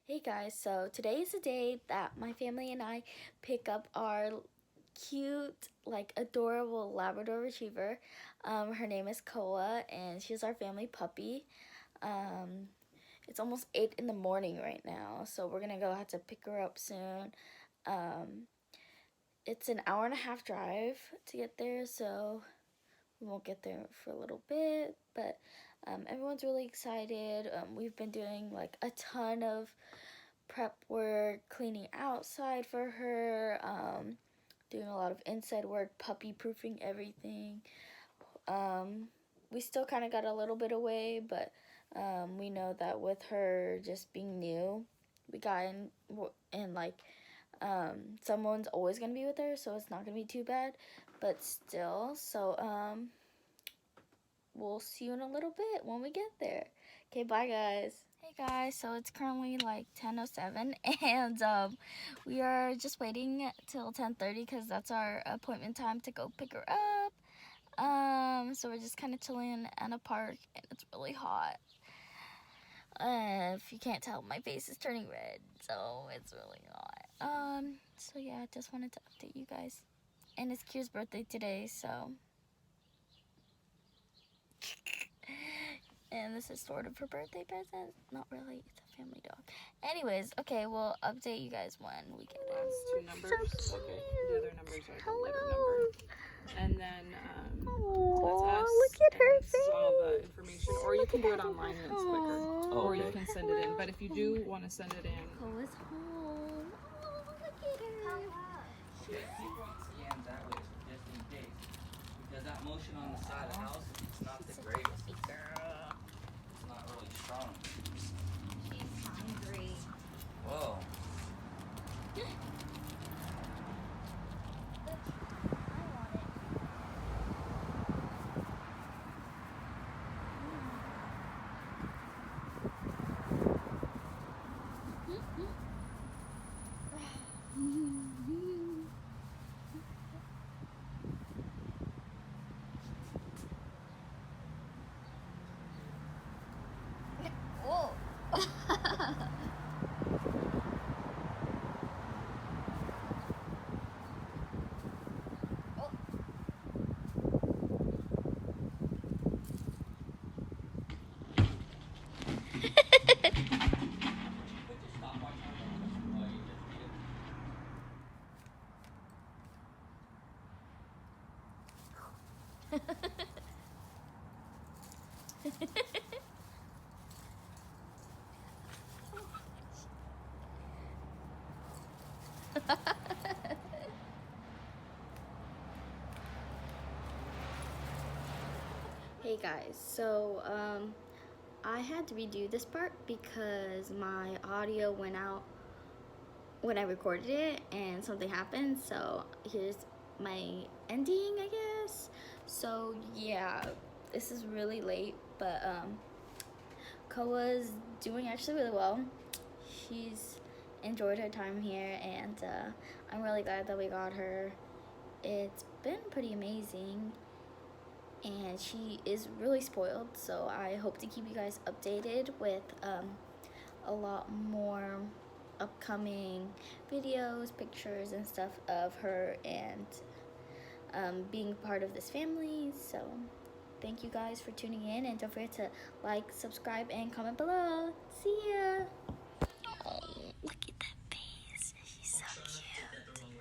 Hey guys, so today is the day that my family and I pick up our cute, adorable Labrador Retriever. Her name is Koa, and she's our family puppy. Um, it's almost 8 in the morning right now, so we're gonna go have to pick her up soon. Um, it's an hour and a half drive to get there, so we won't get there for a little bit, but everyone's really excited. We've been doing like a ton of prep work, cleaning outside for her, doing a lot of inside work, puppy proofing everything. We still kind of got a little bit away, but we know that with her just being new, we got in like someone's always gonna be with her, so it's not gonna be too bad. But still, so we'll see you in a little bit when we get there. Okay, bye guys. Hey guys, so it's currently like 10:07 and we are just waiting till 10:30 because that's our appointment time to go pick her up. So we're just kind of chilling in a park and it's really hot. If you can't tell, my face is turning red, so it's really hot. So yeah, just wanted to update you guys. And it's Kira's birthday today, so and this is sort of her birthday present. Not really, it's a family dog. Anyways, okay, we'll update you guys when we get it. Two numbers. So okay. The other numbers are the live number. And then that's us. Look at her this is all the information. Or you can do it online and it's quicker. Aww. Or you can send it in. But if you do want to send it in, Koa's home. Oh, look at her. Scan that way just in case. Because that motion on the side of the house, it's not the greatest. It's not really strong. She's hungry. Whoa. Whoa. Hey guys, so I had to redo this part because my audio went out when I recorded it and something happened, so here's my ending, I guess. So yeah, this is really late, but Koa's doing actually really well. She's enjoyed her time here, and I'm really glad that we got her. It's been pretty amazing, and she is really spoiled, so I hope to keep you guys updated with a lot more upcoming videos, pictures, and stuff of her and being part of this family. So thank you guys for tuning in, and don't forget to like, subscribe, and comment below. See ya. Oh, look at that face. She's so cute.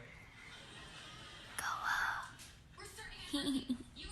Go up.